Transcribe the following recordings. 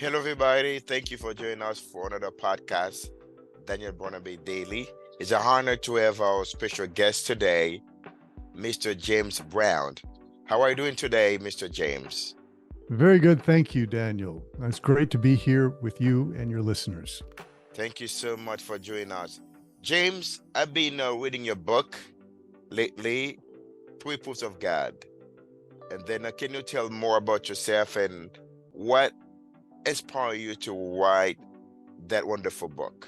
Hello, everybody. Thank you for joining us for another podcast, Daniel Barnaby Daily. It's an honor to have our special guest today, Mr. James Brown. How are you doing today, Mr. James? Very good. Thank you, Daniel. It's great to be here with you and your listeners. Thank you so much for joining us. James, I've been reading your book lately, Three Proofs of God. And then can you tell more about yourself and what inspired you to write that wonderful book?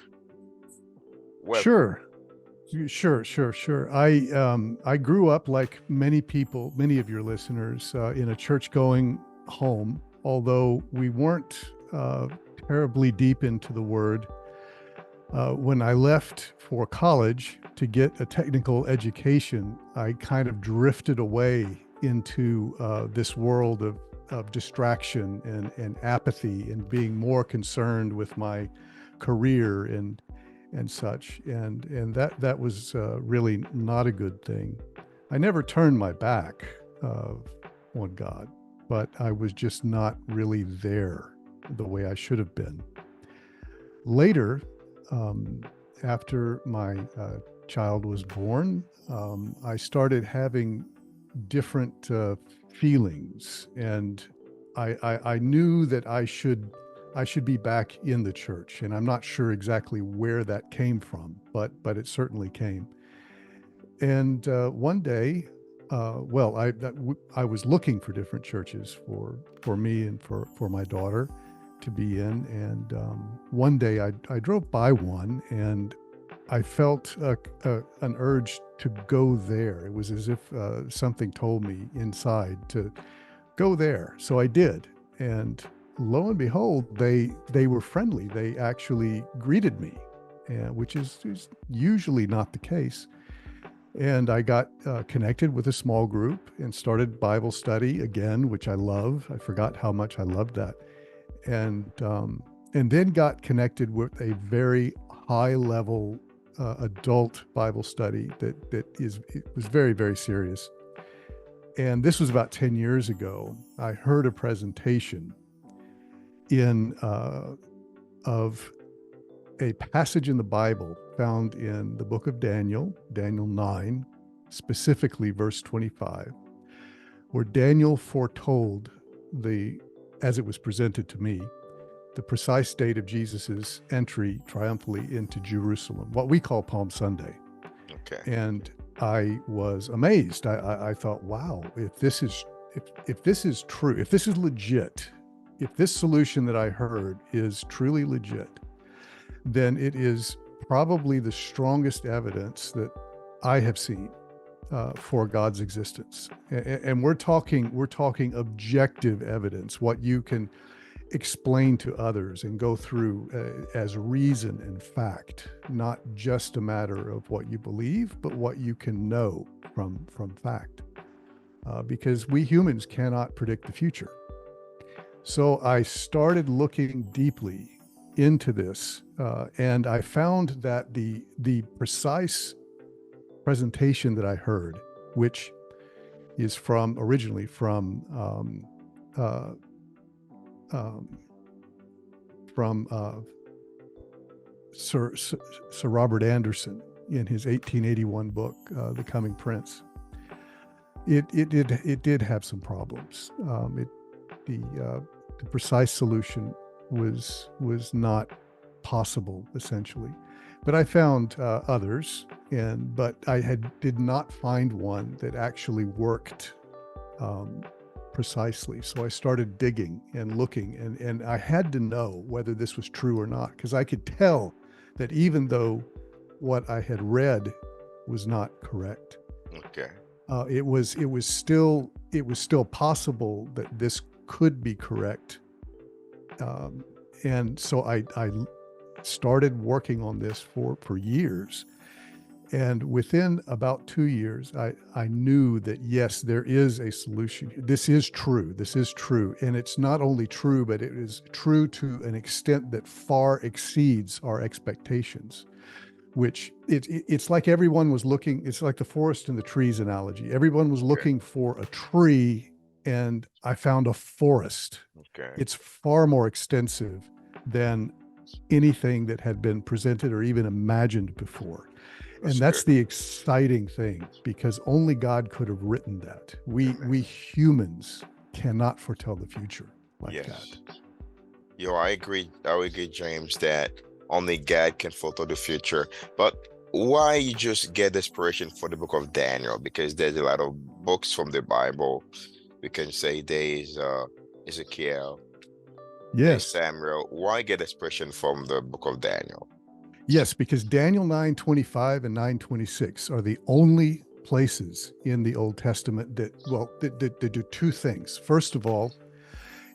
Welcome. Sure, sure. I grew up like many people, many of your listeners, in a church-going home. Although we weren't terribly deep into the Word, when I left for college to get a technical education, I kind of drifted away into this world of distraction and apathy and being more concerned with my career and such. And that was really not a good thing. I never turned my back on God, but I was just not really there the way I should have been. Later, um, after my child was born, I started having different feelings, and I knew that I should be back in the church, and I'm not sure exactly where that came from, but it certainly came. And one day, I was looking for different churches for me and for my daughter to be in. And one day I drove by one and I felt an urge to go there. It was as if something told me inside to go there. So I did. And lo and behold, they were friendly. They actually greeted me, which is usually not the case. And I got connected with a small group and started Bible study again, which I love. I forgot how much I loved that. And then got connected with a very high level adult Bible study it was very, very serious. And this was about 10 years ago. I heard a presentation in of a passage in the Bible found in the book of Daniel, Daniel 9, specifically verse 25, where Daniel foretold as it was presented to me, the precise date of Jesus's entry triumphally into Jerusalem, what we call Palm Sunday. Okay. And I was amazed. I thought, wow, if this is true, if this is legit, if this solution that I heard is truly legit, then it is probably the strongest evidence that I have seen for God's existence. And we're talking objective evidence, what you can explain to others and go through as reason and fact, not just a matter of what you believe, but what you can know from fact. Because we humans cannot predict the future. So I started looking deeply into this, and I found that the precise presentation that I heard, which is originally um, from Sir Robert Anderson in his 1881 book, The Coming Prince. It did have some problems. The precise solution was not possible, essentially. But I found others, but I did not find one that actually worked precisely. So I started digging and looking, and I had to know whether this was true or not, because I could tell that even though what I had read was not correct, Okay. it was still possible that this could be correct. And so I started working on this for years. And within about 2 years, I knew that, yes, there is a solution. This is true. This is true. And it's not only true, but it is true to an extent that far exceeds our expectations, which it's like everyone was looking, it's like the forest and the trees analogy. Everyone was Okay. looking for a tree and I found a forest. Okay. It's far more extensive than anything that had been presented or even imagined before. That's And that's good. the exciting thing, because only God could have written that. Amen. We humans cannot foretell the future like that. Yes. I agree, James, that only God can foretell the future. But why you just get inspiration for the book of Daniel? Because there's a lot of books from the Bible. We can say there's Ezekiel, there's Yes. Samuel. Why get inspiration from the book of Daniel? Yes, because Daniel 9:25 and 9:26 are the only places in the Old Testament that do two things. First of all,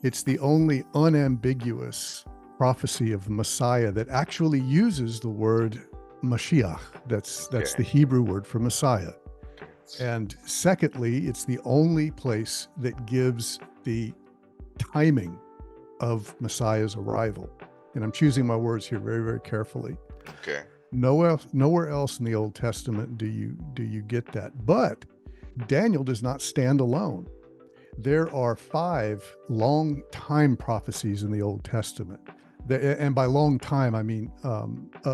it's the only unambiguous prophecy of the Messiah that actually uses the word Mashiach. That's Okay. the Hebrew word for Messiah. Okay. And secondly, it's the only place that gives the timing of Messiah's arrival. And I'm choosing my words here very, very carefully. Okay. Nowhere else in the Old Testament do you get that. But Daniel does not stand alone. There are 5 long time prophecies in the Old Testament. And by long time, I mean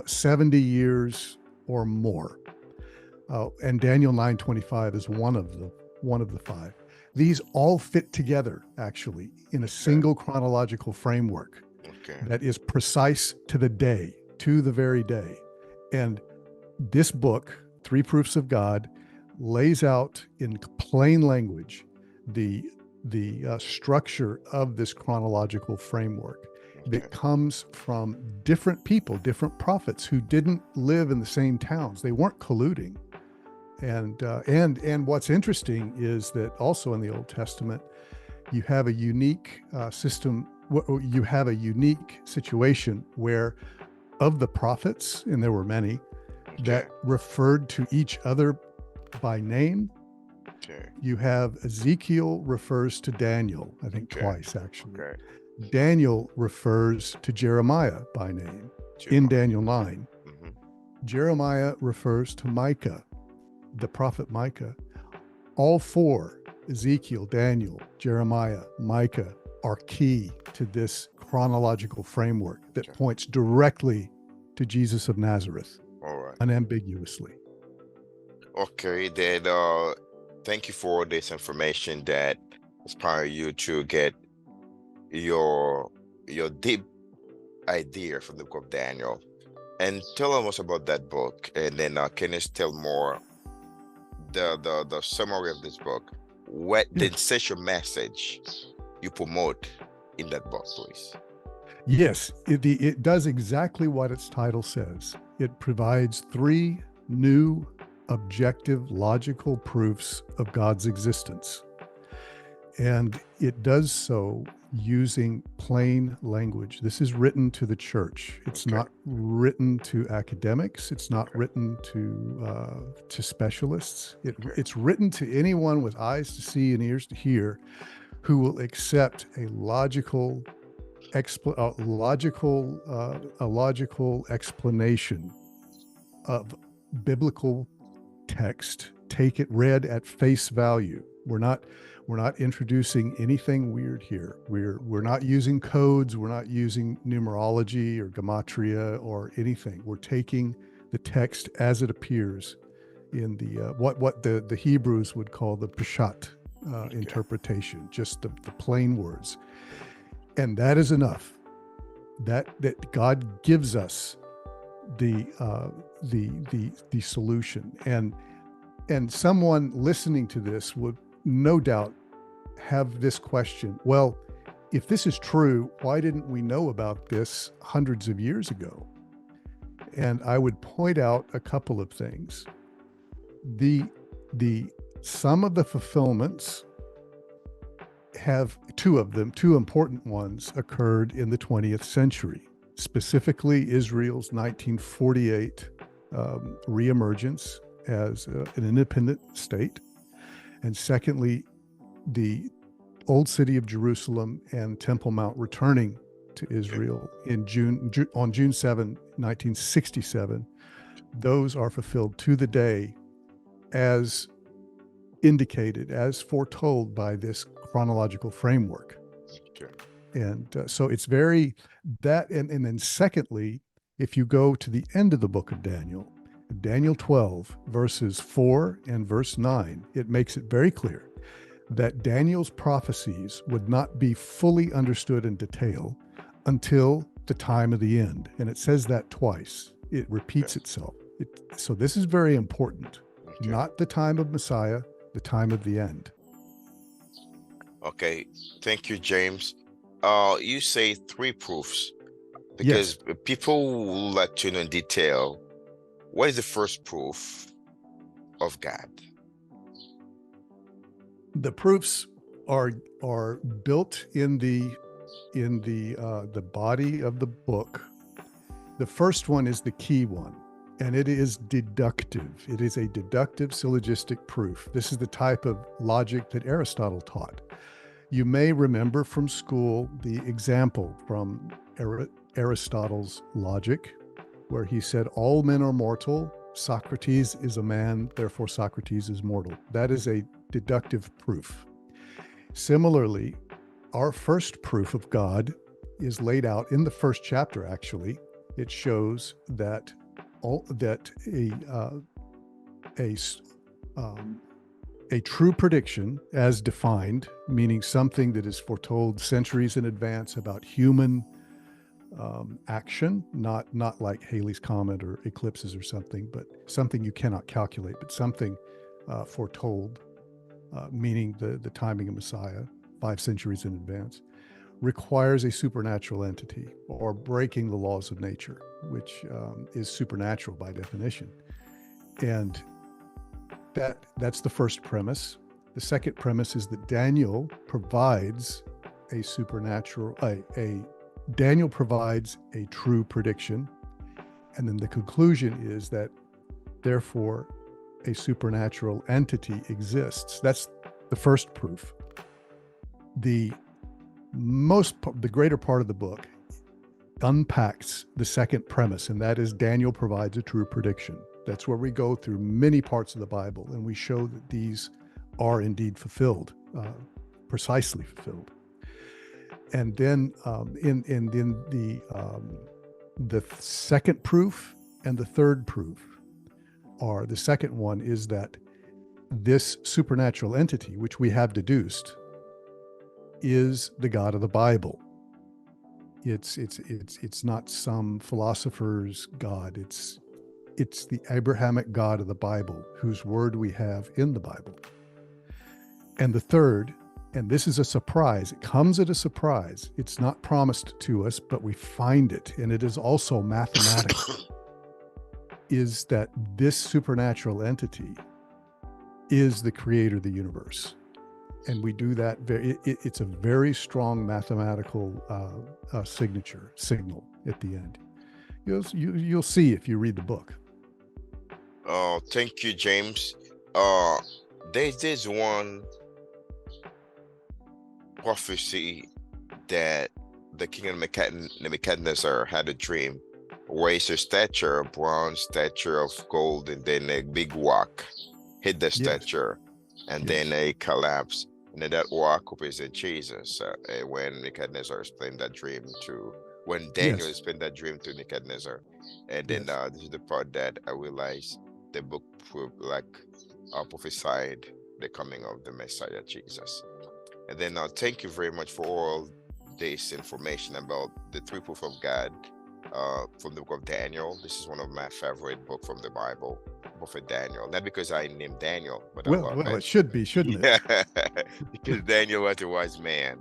70 years or more. And Daniel 9:25 is one of the 5. These all fit together, actually, in a single chronological framework Okay. that is precise to the day, to the very day. And this book, Three Proofs of God, lays out in plain language the structure of this chronological framework that comes from different people, different prophets who didn't live in the same towns. They weren't colluding. And what's interesting is that also in the Old Testament, you have a unique system. You have a unique situation where, of the prophets, and there were many, that referred to each other by name. Okay. You have Ezekiel refers to Daniel, I think twice actually. Okay. Daniel refers to Jeremiah by name in Daniel 9. Mhm. Jeremiah refers to Micah, the prophet Micah. All 4, Ezekiel, Daniel, Jeremiah, Micah, are key to this chronological framework that points directly to Jesus of Nazareth, All right. unambiguously. Okay, then thank you for this information that inspire you to get your deep idea from the book of Daniel. And tell us about that book, and then can you tell more the summary of this book? What the essential message you promote in that book, please? Yes, it does exactly what its title says. It provides 3 new, objective, logical proofs of God's existence. And it does so using plain language. This is written to the church. It's not written to academics. It's not written to specialists. It's written to anyone with eyes to see and ears to hear who will accept a logical explanation of biblical text. Take it read at face value. We're not introducing anything weird here. We're not using codes. We're not using numerology or gematria or anything. We're taking the text as it appears in the what the Hebrews would call the Peshat interpretation, just the plain words. And that is enough. That God gives us the solution. And someone listening to this would no doubt have this question. Well, if this is true, why didn't we know about this hundreds of years ago? And I would point out a couple of things. Some of the fulfillments have 2 of them, 2 important ones, occurred in the 20th century, specifically Israel's 1948 reemergence as an independent state. And secondly, the Old City of Jerusalem and Temple Mount returning to Israel on June 7, 1967. Those are fulfilled to the day as indicated as foretold by this chronological framework. Okay. And so it's very that, and then secondly, if you go to the end of the book of Daniel, Daniel 12, verses 4 and verse 9, it makes it very clear that Daniel's prophecies would not be fully understood in detail until the time of the end. And it says that twice. It repeats Okay. itself. So this is very important. Okay. Not the time of Messiah, the time of the end. Okay. Thank you, James. You say three proofs Yes, because people will let you know in detail. What is the first proof of God? the proofs are built in the body of the book. The first one is the key one, and it is deductive. It is a deductive syllogistic proof. This is the type of logic that Aristotle taught. You may remember from school the example from Aristotle's logic, where he said, all men are mortal. Socrates is a man, therefore Socrates is mortal. That is a deductive proof. Similarly, our first proof of God is laid out in the first chapter, actually. It shows that a true prediction, as defined, meaning something that is foretold centuries in advance about human action, not like Halley's Comet or eclipses or something, but something you cannot calculate, but something foretold, meaning the timing of Messiah 5 centuries in advance, requires a supernatural entity or breaking the laws of nature, which is supernatural by definition. And that's the first premise. The second premise is that Daniel provides a supernatural, Daniel provides a true prediction. And then the conclusion is that, therefore, a supernatural entity exists. That's the first proof. The greater part of the book unpacks the second premise, and that is Daniel provides a true prediction. That's where we go through many parts of the Bible, and we show that these are indeed fulfilled, precisely fulfilled. And then the second proof and the third proof are, the second one is that this supernatural entity, which we have deduced, is the God of the Bible. It's not some philosopher's God. It's the Abrahamic God of the Bible, whose word we have in the Bible. And the third, and this is a surprise, it comes at a surprise. It's not promised to us, but we find it, and it is also mathematical, is that this supernatural entity is the creator of the universe. And we do that, it's a very strong mathematical signal at the end. You'll see if you read the book. Thank you, James. There's one prophecy that the king of Nebuchadnezzar had a dream where it's a statue, a bronze statue of gold, and then a big rock hit the statue, and then it collapsed. And then that rock represents Jesus. When Nebuchadnezzar explained that dream to, when Daniel explained that dream to Nebuchadnezzar, and then this is the part that I realized the book prophesied the coming of the Messiah Jesus. And then thank you very much for all this information about the three proof of God from the book of Daniel. This is one of my favorite books from the Bible, Prophet Daniel. Not because I named Daniel, but I love it. It should be, shouldn't it? Because Daniel was a wise man.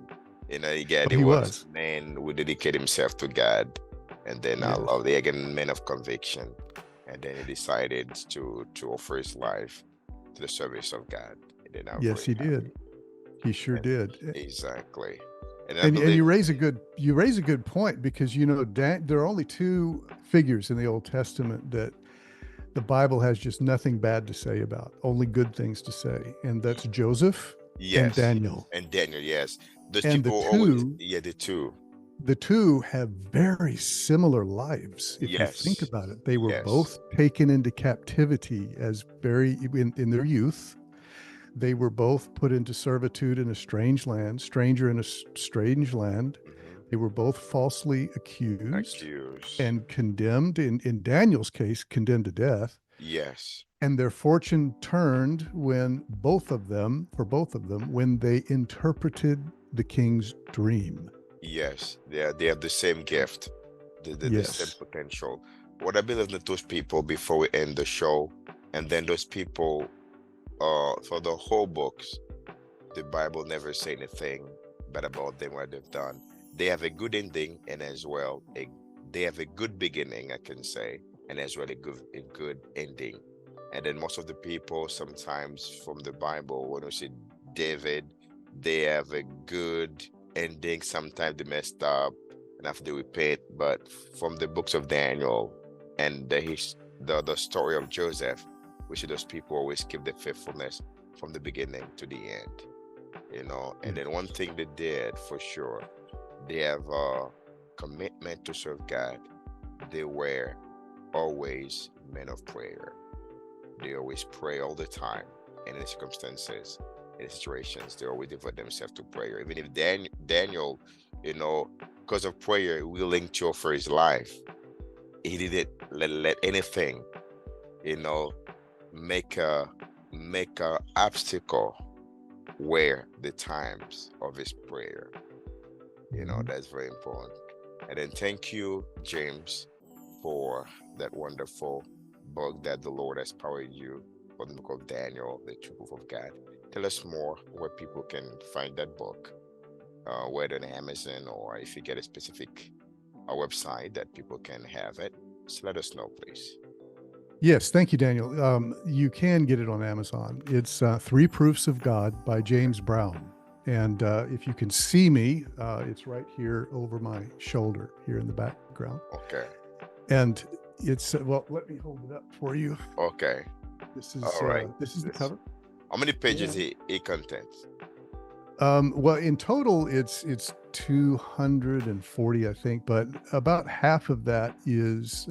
You know, he was a man who dedicated himself to God. And then I love the again man of conviction. And then he decided to offer his life to the service of God. And then yes, he did. He sure did. Exactly. And you raise a good point, because there are only two figures in the Old Testament that the Bible has just nothing bad to say about, only good things to say, and that's Joseph and Daniel. And Daniel, yes. The two have very similar lives. If you think about it, they were both taken into captivity as in their youth. They were both put into servitude in a strange land, stranger in a strange land. Hmm. They were both falsely accused Accused. and condemned, in Daniel's case, condemned to death. Yes. And their fortune turned when both of them, when they interpreted the king's dream. Yes. They have the same gift, the same Yes. potential. What I believe that those people, before we end the show, and then those people, for the whole books, the Bible never say anything bad about them, what they've done. They have a good ending, and as well, they have a good beginning, I can say, and as well a good ending. And then most of the people, sometimes from the Bible, when we see David, they have a good ending. Sometimes they messed up, and after they repent. But from the books of Daniel and the story of Joseph, we see those people always keep their faithfulness from the beginning to the end. And Yes. then one thing they did for sure, they have a commitment to serve God. They were always men of prayer. They always pray all the time in any circumstances, in situations. They always devote themselves to prayer. Even if Daniel, because of prayer, willing to offer his life, he didn't let anything, you know, make a obstacle where the times of his prayer. Mhm. That's very important. And then thank you, James, for that wonderful book that the Lord has powered you for the book of Daniel, the true proof of God. Tell us more where people can find that book, whether on Amazon or if you get a specific website that people can have it. So let us know, please. Yes, thank you, Daniel. You can get it on Amazon. It's Three Proofs of God by Okay. James Brown. And if you can see me, it's right here over my shoulder, here in the background. Okay. And it's well, let me hold it up for you. Okay. All right. This is the This. cover. How many pages And it contains? well, in total, it's 240, I think, but about half of that is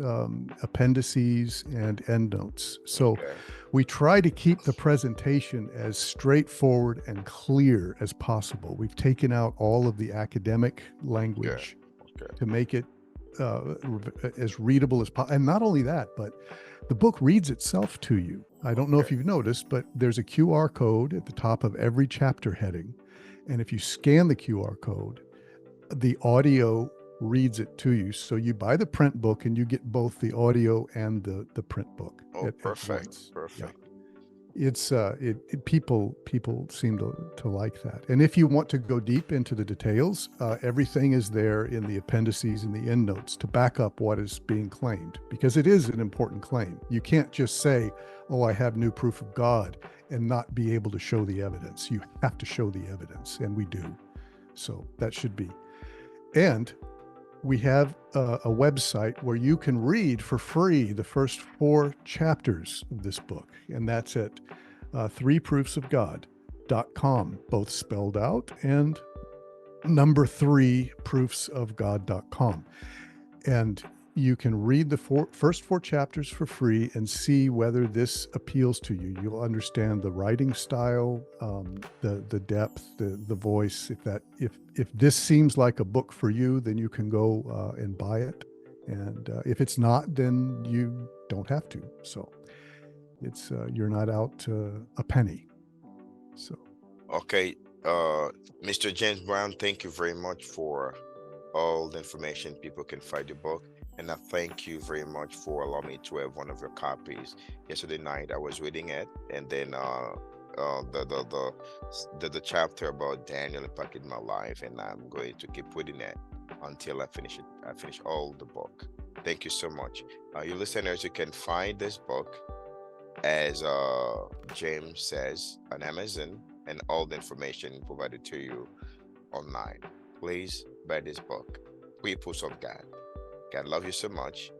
appendices and endnotes. So Okay. we try to keep the presentation as straightforward and clear as possible. We've taken out all of the academic Okay. language Okay. to make it as readable as possible. And not only that, but the book reads itself to you. I don't know if Okay. you've noticed, but there's a QR code at the top of every chapter heading. And if you scan the QR code, the audio reads it to you. So you buy the print book and you get both the audio and the print book Oh, at perfect. once. Yeah. Perfect. People seem to like that. And if you want to go deep into the details, everything is there in the appendices and the endnotes to back up what is being claimed, because it is an important claim. You can't just say, oh, I have new proof of God, and not be able to show the evidence. You have to show the evidence, and we do. So that should be. And we have a website where you can read for free the first 4 chapters of this book, and that's at threeproofsofgod.com, both spelled out, and number 3proofsofgod.com. And you can read the first 4 chapters for free and see whether this appeals to you. You'll understand the writing style, the depth, the voice. If this seems like a book for you, then you can go and buy it. And if it's not, then you don't have to. So it's you're not out a penny. So Okay. Mr. James Brown, thank you very much for all the information people can find your book. And I thank you very much for allowing me to have one of your copies. Yesterday night I was reading it, and then the chapter about Daniel impacted my life, and I'm going to keep reading it until I finish it. I finish all the book. Thank you so much. You listeners, you can find this book, as James says, on Amazon, and all the information provided to you online. Please buy this book, Three Proofs of God. God love you so much.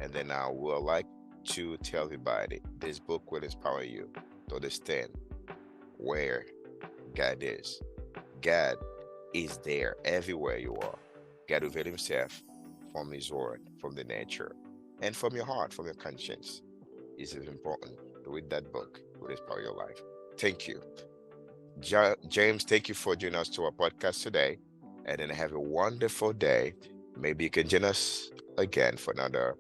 And then I would like to tell everybody this book will inspire you to understand where God is. God is there everywhere you are. God revealed himself from his word, from the nature, and from your heart, from your conscience. It is important to read that book will inspire your life. Thank you. James, thank you for joining us to our podcast today. And then have a wonderful day. Maybe you can join us again for another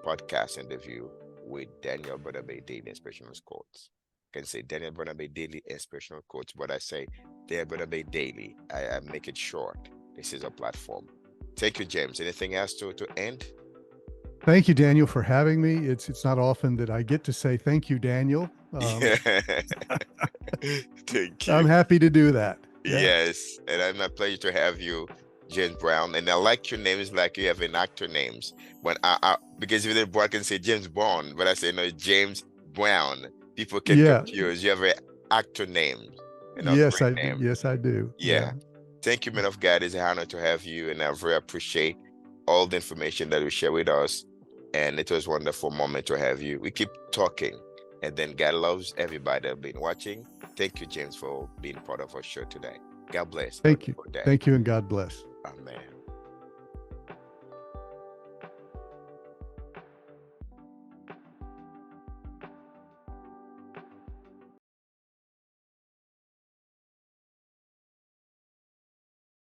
podcast interview with Daniel Bernabe Daily Inspirational Quotes. I can say Daniel Bernabe Daily Inspirational Quotes, but I say Daniel Bernabe Daily. I make it short. This is a platform. Thank you, James. Anything else to end? Thank you, Daniel, for having me. It's not often that I get to say thank you, Daniel. Thank I'm you. happy to do that. Yeah. Yes, and it's my pleasure to have you, James Brown. And I like your names like you have an actor names. When because if the boy can say James Bond, but I say no, James Brown. People can Yeah. confuse. You have an actor name, Yes, great I do. name. Yes, I do. Yeah. Yeah. Thank you, man of God. It's an honor to have you, and I very appreciate all the information that you share with us. And it was a wonderful moment to have you. We keep talking, and then God loves everybody that been watching. Thank you, James, for being part of our show today. God bless. Have a Thank you. beautiful day. Thank you, and God bless. Amen.